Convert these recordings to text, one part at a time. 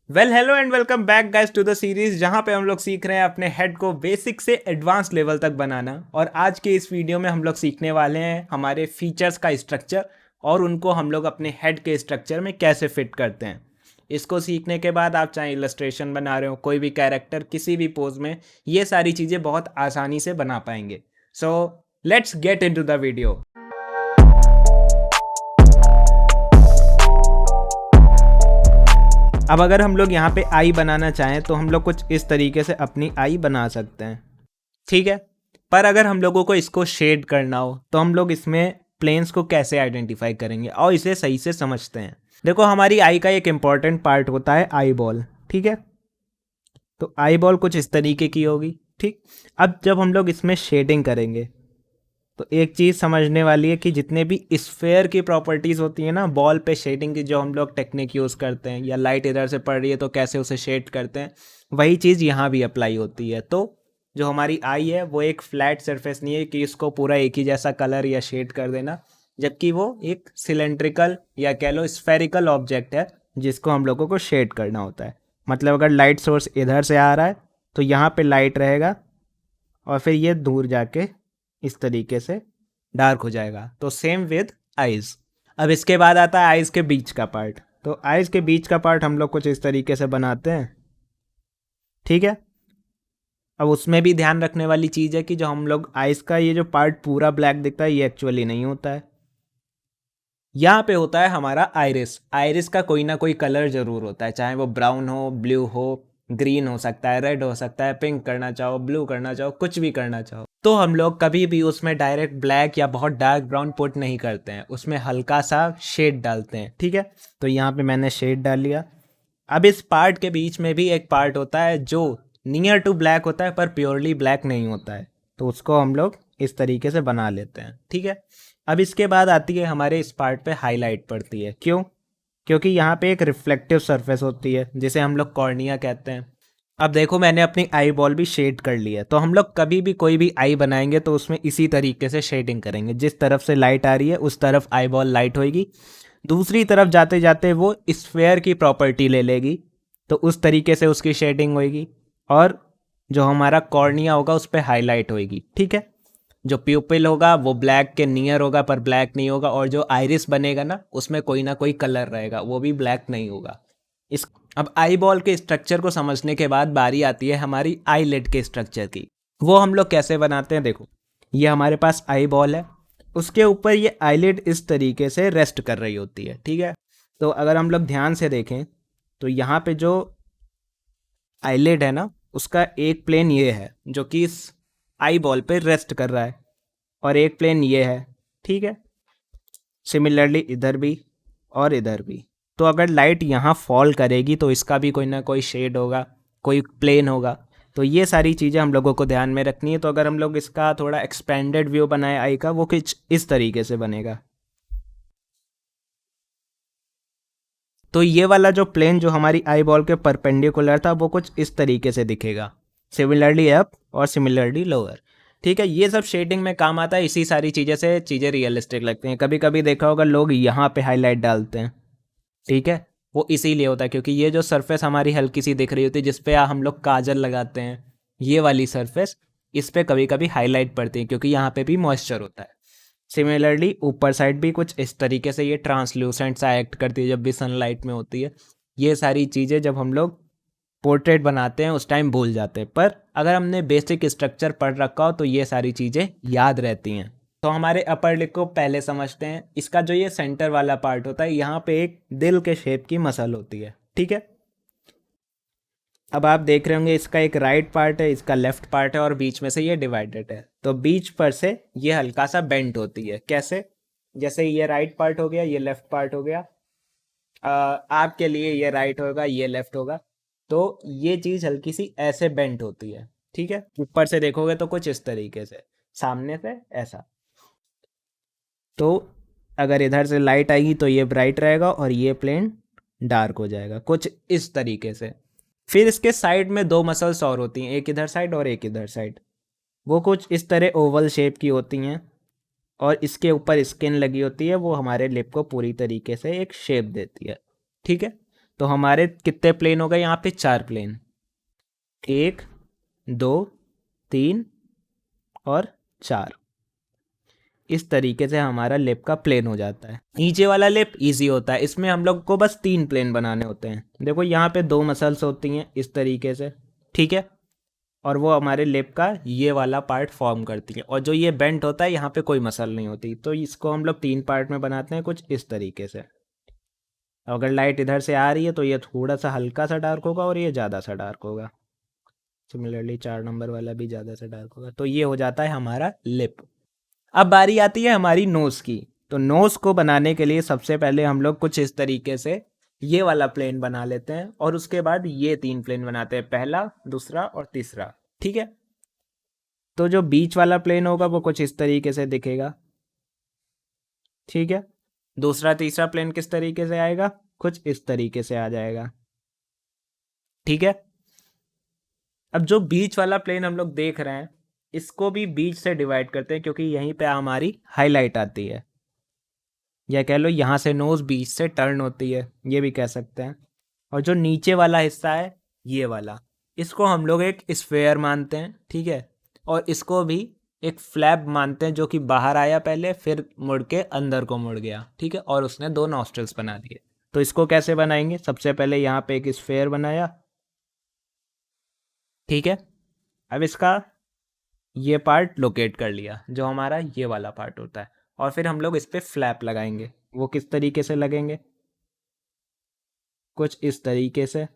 Well hello and welcome back guys to the series जहां पे हम लोग सीख रहे हैं अपने हेड को बेसिक से एडवांस लेवल तक बनाना। और आज के इस वीडियो में हम लोग सीखने वाले हैं हमारे फीचर्स का स्ट्रक्चर और उनको हम लोग अपने हेड के स्ट्रक्चर में कैसे फिट करते हैं। इसको सीखने के बाद आप चाहे इलस्ट्रेशन बना रहे हो, कोई भी कैरेक्टर किसी भी पोज में, ये सारी चीज़ें बहुत आसानी से बना पाएंगे। So let's get into the video. अब अगर हम लोग यहाँ पे आई बनाना चाहें तो हम लोग कुछ इस तरीके से अपनी आई बना सकते हैं, ठीक है। पर अगर हम लोगों को इसको शेड करना हो तो हम लोग इसमें प्लेन्स को कैसे आइडेंटिफाई करेंगे और इसे सही से समझते हैं। देखो, हमारी आई का एक इम्पॉर्टेंट पार्ट होता है आई बॉल, ठीक है। तो आई बॉल कुछ इस तरीके की होगी, ठीक। अब जब हम लोग इसमें शेडिंग करेंगे तो एक चीज़ समझने वाली है कि जितने भी स्फेयर की प्रॉपर्टीज़ होती है ना बॉल पे शेडिंग की, जो हम लोग टेक्निक यूज़ करते हैं, या लाइट इधर से पड़ रही है तो कैसे उसे शेड करते हैं, वही चीज़ यहाँ भी अप्लाई होती है। तो जो हमारी आई है वो एक फ्लैट सरफेस नहीं है कि इसको पूरा एक ही जैसा कलर या शेड कर देना, जबकि वो एक सिलेंड्रिकल या कह लो स्फेरिकल ऑब्जेक्ट है जिसको हम लोगों को शेड करना होता है। मतलब अगर लाइट सोर्स इधर से आ रहा है तो यहाँ पे लाइट रहेगा और फिर ये दूर जाके इस तरीके से डार्क हो जाएगा। तो सेम विद आइज़। अब इसके बाद आता है आइज़ के बीच का पार्ट। तो आइज़ के बीच का पार्ट हम लोग कुछ इस तरीके से बनाते हैं, ठीक है। अब उसमें भी ध्यान रखने वाली चीज़ है कि जो हम लोग आइज़ का ये जो पार्ट पूरा ब्लैक दिखता है ये एक्चुअली नहीं होता है। यहाँ पे होता है हमारा आइरिस। आइरिस का कोई ना कोई कलर ज़रूर होता है, चाहे वो ब्राउन हो, ब्लू हो, ग्रीन हो सकता है, रेड हो सकता है, पिंक करना चाहो, ब्लू करना चाहो, कुछ भी करना चाहो। तो हम लोग कभी भी उसमें डायरेक्ट ब्लैक या बहुत डार्क ब्राउन पुट नहीं करते हैं, उसमें हल्का सा शेड डालते हैं, ठीक है। तो यहाँ पे मैंने शेड डाल लिया। अब इस पार्ट के बीच में भी एक पार्ट होता है जो नियर टू ब्लैक होता है पर प्योरली ब्लैक नहीं होता है, तो उसको हम लोग इस तरीके से बना लेते हैं, ठीक है। अब इसके बाद आती है हमारे इस पार्ट पे हाईलाइट पड़ती है। क्यों? क्योंकि यहाँ पे एक रिफ्लेक्टिव सरफेस होती है जिसे हम लोग कॉर्निया कहते हैं। अब देखो, मैंने अपनी आई बॉल भी शेड कर ली है, तो हम लोग कभी भी कोई भी आई बनाएंगे तो उसमें इसी तरीके से शेडिंग करेंगे। जिस तरफ से लाइट आ रही है उस तरफ आई बॉल लाइट होएगी, दूसरी तरफ जाते जाते वो स्फेयर की प्रॉपर्टी ले लेगी तो उस तरीके से उसकी शेडिंग होएगी, और जो हमारा कॉर्निया होगा उस पर हाईलाइट होएगी, ठीक है। जो प्यूपिल होगा वो ब्लैक के नियर होगा पर ब्लैक नहीं होगा, और जो आइरिस बनेगा ना कोई कलर रहेगा, वो भी ब्लैक नहीं होगा। इस अब आई बॉल के स्ट्रक्चर को समझने के बाद बारी आती है हमारी आई लिड के स्ट्रक्चर की। वो हम लोग कैसे बनाते हैं, देखो, ये हमारे पास आई बॉल है, उसके ऊपर ये आईलिड इस तरीके से रेस्ट कर रही होती है, ठीक है। तो अगर हम लोग ध्यान से देखें तो यहाँ पे जो आईलिड है ना उसका एक प्लेन ये है जो कि इस आई बॉल पे रेस्ट कर रहा है, और एक प्लेन ये है, ठीक है। सिमिलरली इधर भी और इधर भी। तो अगर लाइट यहाँ फॉल करेगी तो इसका भी कोई ना कोई शेड होगा, कोई प्लेन होगा। तो ये सारी चीज़ें हम लोगों को ध्यान में रखनी है। तो अगर हम लोग इसका थोड़ा एक्सपेंडेड व्यू बनाए आई का, वो कुछ इस तरीके से बनेगा। तो ये वाला जो प्लेन जो हमारी आई बॉल के परपेंडिकुलर था वो कुछ इस तरीके से दिखेगा, सिमिलरली अप और सिमिलरली लोअर, ठीक है। ये सब शेडिंग में काम आता है, इसी सारी चीज़ें से चीज़ें रियलिस्टिक लगती हैं। कभी कभी देखा होगा लोग यहाँ पे हाईलाइट डालते हैं, ठीक है। वो इसीलिए होता है क्योंकि ये जो सरफेस हमारी हल्की सी दिख रही होती है जिस पे हम लोग काजल लगाते हैं, ये वाली सरफेस, इस पे कभी कभी हाईलाइट पड़ती है क्योंकि यहाँ पे भी मॉइस्चर होता है। सिमिलरली ऊपर साइड भी कुछ इस तरीके से ये ट्रांसल्यूसेंट सा एक्ट करती है जब भी सनलाइट में होती है। ये सारी चीज़ें जब हम लोग पोर्ट्रेट बनाते हैं उस टाइम भूल जाते हैं, पर अगर हमने बेसिक स्ट्रक्चर पढ़ रखा हो तो ये सारी चीज़ें याद रहती हैं। तो हमारे अपर लिप को पहले समझते हैं। इसका जो ये सेंटर वाला पार्ट होता है, यहाँ पे एक दिल के शेप की मसल होती है, ठीक है। अब आप देख रहे होंगे इसका एक राइट पार्ट है, इसका लेफ्ट पार्ट है, और बीच में से ये डिवाइडेड है। तो बीच पर से ये हल्का सा बेंट होती है। कैसे? जैसे ये राइट पार्ट हो गया, ये लेफ्ट पार्ट हो गया। आपके लिए ये राइट होगा, ये लेफ्ट होगा। तो ये चीज़ हल्की सी ऐसे बेंट होती है, ठीक है। ऊपर से देखोगे तो कुछ इस तरीके से, सामने से ऐसा। तो अगर इधर से लाइट आएगी तो ये ब्राइट रहेगा और ये प्लेन डार्क हो जाएगा, कुछ इस तरीके से। फिर इसके साइड में दो मसल्स और होती हैं, एक इधर साइड और एक इधर साइड। वो कुछ इस तरह ओवल शेप की होती हैं, और इसके ऊपर स्किन लगी होती है, वो हमारे लिप को पूरी तरीके से एक शेप देती है, ठीक है। तो हमारे कितने प्लेन हो गए यहाँ पे? 4 प्लेन, 1 2 3 और 4। इस तरीके से हमारा लिप का प्लेन हो जाता है। नीचे वाला लिप इजी होता है, इसमें हम लोग को बस 3 प्लेन बनाने होते हैं। देखो यहाँ पे 2 मसल्स होती हैं इस तरीके से, ठीक है, और वो हमारे लिप का ये वाला पार्ट फॉर्म करती है। और जो ये बेंट होता है यहाँ पे कोई मसल नहीं होती, तो इसको हम लोग 3 पार्ट में बनाते हैं कुछ इस तरीके से। अगर लाइट इधर से आ रही है तो ये थोड़ा सा हल्का सा डार्क होगा और ये ज़्यादा सा डार्क होगा। सिमिलरली 4 नंबर वाला भी ज़्यादा सा डार्क होगा। तो ये हो जाता है हमारा लिप। अब बारी आती है हमारी नोज़ की। तो नोज़ को बनाने के लिए सबसे पहले हम लोग कुछ इस तरीके से ये वाला प्लेन बना लेते हैं और उसके बाद ये 3 प्लेन बनाते हैं, पहला, दूसरा और तीसरा, ठीक है। तो जो बीच वाला प्लेन होगा वो कुछ इस तरीके से दिखेगा, ठीक है। दूसरा तीसरा प्लेन किस तरीके से आएगा? कुछ इस तरीके से आ जाएगा, ठीक है। अब जो बीच वाला प्लेन हम लोग देख रहे हैं, इसको भी बीच से डिवाइड करते हैं क्योंकि यहीं पे हमारी हाईलाइट आती है, या कह लो यहाँ से नोज बीच से टर्न होती है, ये भी कह सकते हैं। और जो नीचे वाला हिस्सा है ये वाला, इसको हम लोग एक स्फेयर मानते हैं, ठीक है। और इसको भी एक फ्लैप मानते हैं जो कि बाहर आया पहले, फिर मुड़ के अंदर को मुड़ गया, ठीक है, और उसने 2 नॉस्ट्रल्स बना दिए। तो इसको कैसे बनाएंगे? सबसे पहले यहाँ पे एक स्फेयर बनाया, ठीक है। अब इसका ये पार्ट लोकेट कर लिया जो हमारा ये वाला पार्ट होता है, और फिर हम लोग इस पर फ्लैप लगाएंगे। वो किस तरीके से लगेंगे? कुछ इस तरीके से।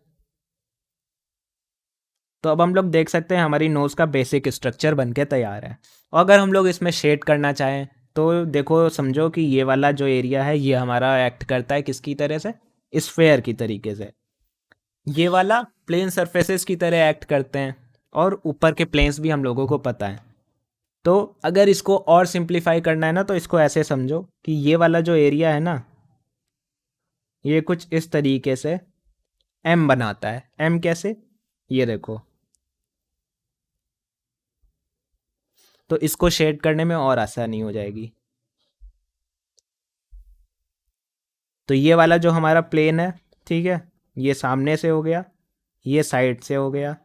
तो अब हम लोग देख सकते हैं हमारी नोज़ का बेसिक स्ट्रक्चर बनके तैयार है। और अगर हम लोग इसमें शेड करना चाहें तो देखो, समझो कि ये वाला जो एरिया है ये हमारा एक्ट करता है किसकी तरह से? स्फेयर की तरीके से। ये वाला प्लेन सरफेसेस की तरह एक्ट करते हैं, और ऊपर के प्लेन्स भी हम लोगों को पता है। तो अगर इसको और सिंप्लीफाई करना है ना, तो इसको ऐसे समझो कि ये वाला जो एरिया है ना, ये कुछ इस तरीके से एम बनाता है। एम कैसे? ये देखो। तो इसको शेड करने में और आसानी हो जाएगी। तो ये वाला जो हमारा प्लेन है, ठीक है, ये सामने से हो गया, ये साइड से हो गया,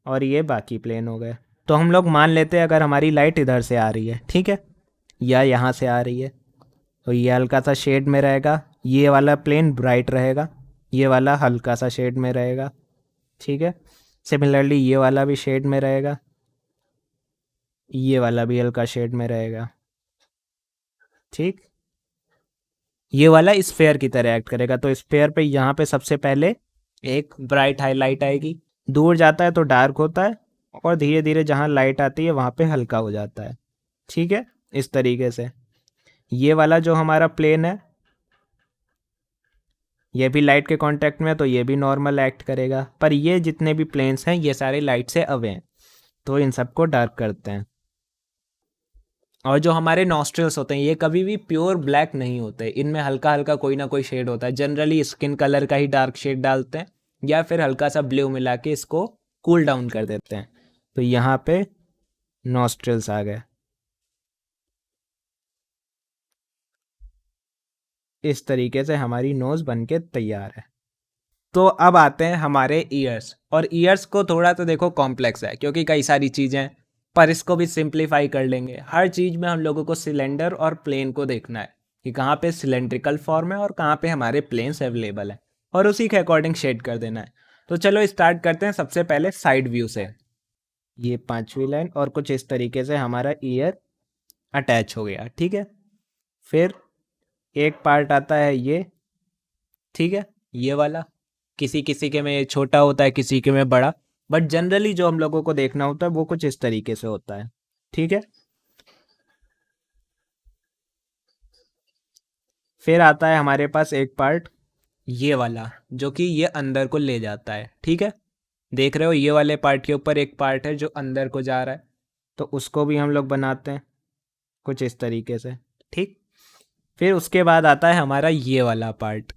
और ये बाकी प्लेन हो गए। तो हम लोग मान लेते हैं अगर हमारी लाइट इधर से आ रही है, ठीक है, या यहाँ से आ रही है, तो ये हल्का सा शेड में रहेगा, ये वाला प्लेन ब्राइट रहेगा, ये वाला हल्का सा शेड में रहेगा, ठीक है। सिमिलरली ये वाला भी शेड में रहेगा, ये वाला भी हल्का शेड में रहेगा, ठीक। ये वाला स्फेयर की तरह एक्ट करेगा। तो स्फेयर पे यहाँ पे सबसे पहले एक ब्राइट हाईलाइट आएगी, दूर जाता है तो डार्क होता है, और धीरे धीरे जहाँ लाइट आती है वहाँ पे हल्का हो जाता है, ठीक है, इस तरीके से। ये वाला जो हमारा प्लेन है ये भी लाइट के कांटेक्ट में है, तो ये भी नॉर्मल एक्ट करेगा। पर ये जितने भी प्लेन्स हैं ये सारे लाइट से अवे हैं, तो इन सबको डार्क करते हैं। और जो हमारे नॉस्ट्रल्स होते हैं ये कभी भी प्योर ब्लैक नहीं होते, इनमें हल्का हल्का कोई ना कोई शेड होता है। जनरली स्किन कलर का ही डार्क शेड डालते हैं, या फिर हल्का सा ब्लू मिला के इसको कूल डाउन कर देते हैं। तो यहाँ पे नॉस्ट्रल्स आ गए, इस तरीके से हमारी नोज बन के तैयार है। तो अब आते हैं हमारे ईयर्स। और ईयर्स को थोड़ा तो देखो कॉम्प्लेक्स है क्योंकि कई सारी चीज़ें हैं, पर इसको भी सिंप्लीफाई कर लेंगे। हर चीज़ में हम लोगों को सिलेंडर और प्लेन को देखना है कि कहाँ पे सिलेंड्रिकल फॉर्म है और कहाँ पे हमारे प्लेन्स अवेलेबल है, और उसी के अकॉर्डिंग शेड कर देना है। तो चलो स्टार्ट करते हैं सबसे पहले साइड व्यू से। ये 5वीं लाइन और कुछ इस तरीके से हमारा ईयर अटैच हो गया, ठीक है। फिर एक पार्ट आता है ये, ठीक है, ये वाला। किसी किसी के में छोटा होता है, किसी के में बड़ा, बट जनरली जो हम लोगों को देखना होता है वो कुछ इस तरीके से होता है, ठीक है। फिर आता है हमारे पास एक पार्ट ये वाला जो कि ये अंदर को ले जाता है, ठीक है। देख रहे हो ये वाले पार्ट के ऊपर एक पार्ट है जो अंदर को जा रहा है, तो उसको भी हम लोग बनाते हैं कुछ इस तरीके से, ठीक। फिर उसके बाद आता है हमारा ये वाला पार्ट,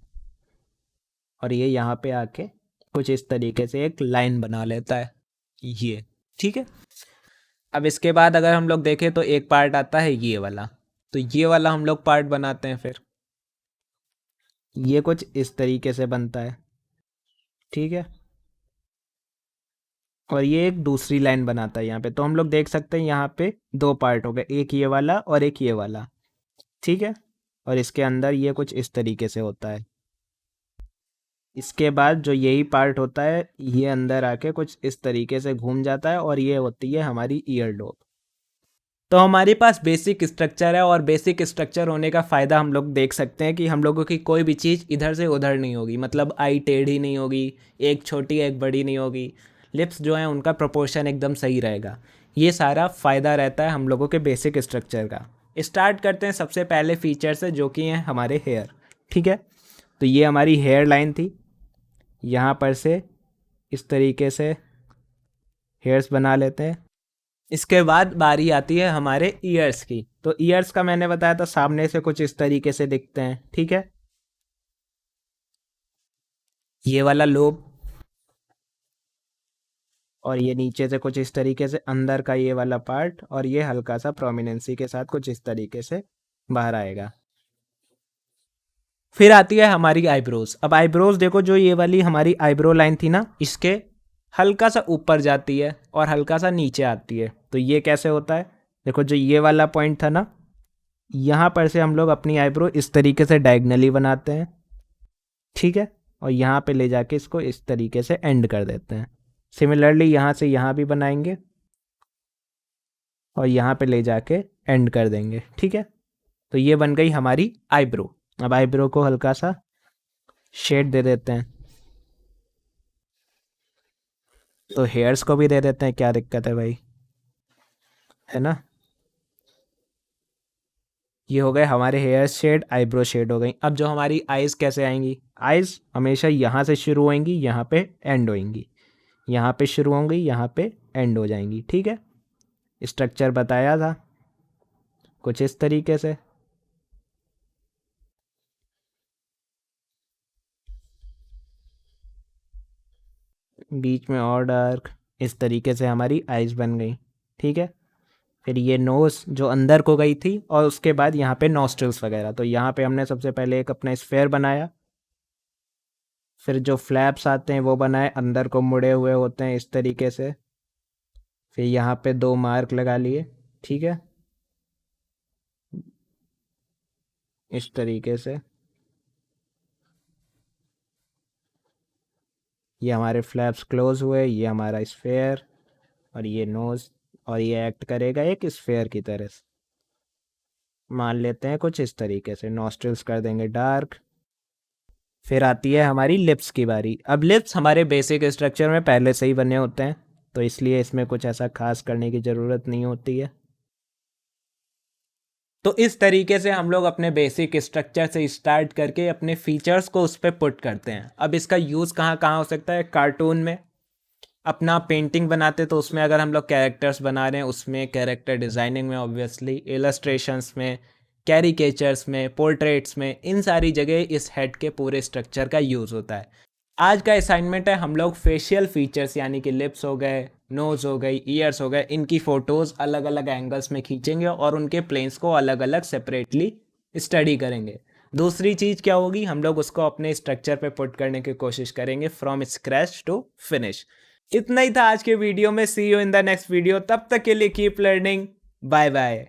और ये यहाँ पे आके कुछ इस तरीके से एक लाइन बना लेता है, ये, ठीक है। अब इसके बाद अगर हम लोग देखें तो एक पार्ट आता है ये वाला, तो ये वाला हम लोग पार्ट बनाते हैं। फिर ये कुछ इस तरीके से बनता है, ठीक है, और ये एक दूसरी लाइन बनाता है यहाँ पे। तो हम लोग देख सकते हैं यहाँ पे दो पार्ट हो गए, एक ये वाला और एक ये वाला। ठीक है, और इसके अंदर ये कुछ इस तरीके से होता है। इसके बाद जो यही पार्ट होता है ये अंदर आके कुछ इस तरीके से घूम जाता है और ये होती है हमारी ईयर डॉग। तो हमारे पास बेसिक स्ट्रक्चर है, और बेसिक स्ट्रक्चर होने का फ़ायदा हम लोग देख सकते हैं कि हम लोगों की कोई भी चीज़ इधर से उधर नहीं होगी, मतलब आई टेढ़ी नहीं होगी, एक छोटी एक बड़ी नहीं होगी, लिप्स जो हैं उनका प्रोपोर्शन एकदम सही रहेगा। ये सारा फ़ायदा रहता है हम लोगों के बेसिक स्ट्रक्चर का। स्टार्ट करते हैं सबसे पहले फीचर से, जो कि हैं हमारे हेयर। ठीक है, तो ये हमारी हेयर लाइन थी, यहाँ पर से इस तरीके से हेयर्स बना लेते हैं। इसके बाद बारी आती है हमारे ईयर्स की। तो ईयर्स का मैंने बताया था सामने से कुछ इस तरीके से दिखते हैं। ठीक है, ये वाला लोब, और ये नीचे से कुछ इस तरीके से अंदर का ये वाला पार्ट, और ये हल्का सा प्रोमिनेंसी के साथ कुछ इस तरीके से बाहर आएगा। फिर आती है हमारी आईब्रोज। अब आईब्रोज देखो, जो ये वाली हमारी आईब्रो लाइन थी ना, इसके हल्का सा ऊपर जाती है और हल्का सा नीचे आती है। तो ये कैसे होता है, देखो जो ये वाला पॉइंट था ना, यहाँ पर से हम लोग अपनी आईब्रो इस तरीके से डायगनली बनाते हैं। ठीक है, और यहाँ पे ले जाके इसको इस तरीके से एंड कर देते हैं। सिमिलरली यहाँ से यहाँ भी बनाएंगे और यहाँ पे ले जाके एंड कर देंगे। ठीक है, तो ये बन गई हमारी आईब्रो। अब आईब्रो को हल्का सा शेड दे देते हैं, तो हेयर्स को भी दे देते हैं, क्या दिक्कत है भाई, है ना। ये हो गए हमारे हेयर शेड, आईब्रो शेड हो गई। अब जो हमारी आइज़ कैसे आएंगी, आइज़ हमेशा यहाँ से शुरू होंगी, यहाँ पे एंड होंगी, यहाँ पे शुरू होंगी, यहाँ पे एंड हो जाएंगी। ठीक है, स्ट्रक्चर बताया था कुछ इस तरीके से। बीच में और डार्क, इस तरीके से हमारी आइज़ बन गई। ठीक है, फिर ये नोज़ जो अंदर को गई थी, और उसके बाद यहाँ पे नॉस्ट्रल्स वगैरह। तो यहाँ पे हमने सबसे पहले एक अपना स्फेयर बनाया, फिर जो फ्लैप्स आते हैं वो बनाए, अंदर को मुड़े हुए होते हैं इस तरीके से। फिर यहाँ पे दो मार्क लगा लिए। ठीक है, इस तरीके से ये हमारे फ्लैप्स क्लोज हुए, ये हमारा स्फेयर, और ये नोज़, और ये एक्ट करेगा एक स्फेयर की तरह से। मान लेते हैं कुछ इस तरीके से, नॉस्ट्रल्स कर देंगे डार्क। फिर आती है हमारी लिप्स की बारी। अब लिप्स हमारे बेसिक स्ट्रक्चर में पहले से ही बने होते हैं, तो इसलिए इसमें कुछ ऐसा खास करने की ज़रूरत नहीं होती है। तो इस तरीके से हम लोग अपने बेसिक स्ट्रक्चर से स्टार्ट करके अपने फीचर्स को उस पर पुट करते हैं। अब इसका यूज़ कहाँ कहाँ हो सकता है, कार्टून में अपना पेंटिंग बनाते तो उसमें अगर हम लोग कैरेक्टर्स बना रहे हैं उसमें, कैरेक्टर डिज़ाइनिंग में ऑब्वियसली, इलस्ट्रेशंस में, कैरिकेचर्स में, पोर्ट्रेट्स में, इन सारी जगह इस हेड के पूरे स्ट्रक्चर का यूज़ होता है। आज का असाइनमेंट है हम लोग फेशियल फीचर्स यानी कि लिप्स हो गए, नोज़ हो गई, ईयर्स हो गए, इनकी फ़ोटोज़ अलग अलग एंगल्स में खींचेंगे और उनके प्लेन्स को अलग अलग सेपरेटली स्टडी करेंगे। दूसरी चीज़ क्या होगी, हम लोग उसको अपने स्ट्रक्चर पे पुट करने की कोशिश करेंगे फ्रॉम स्क्रैच टू फिनिश। इतना ही था आज के वीडियो में। See you in the next video, तब तक के लिए कीप लर्निंग, बाय बाय।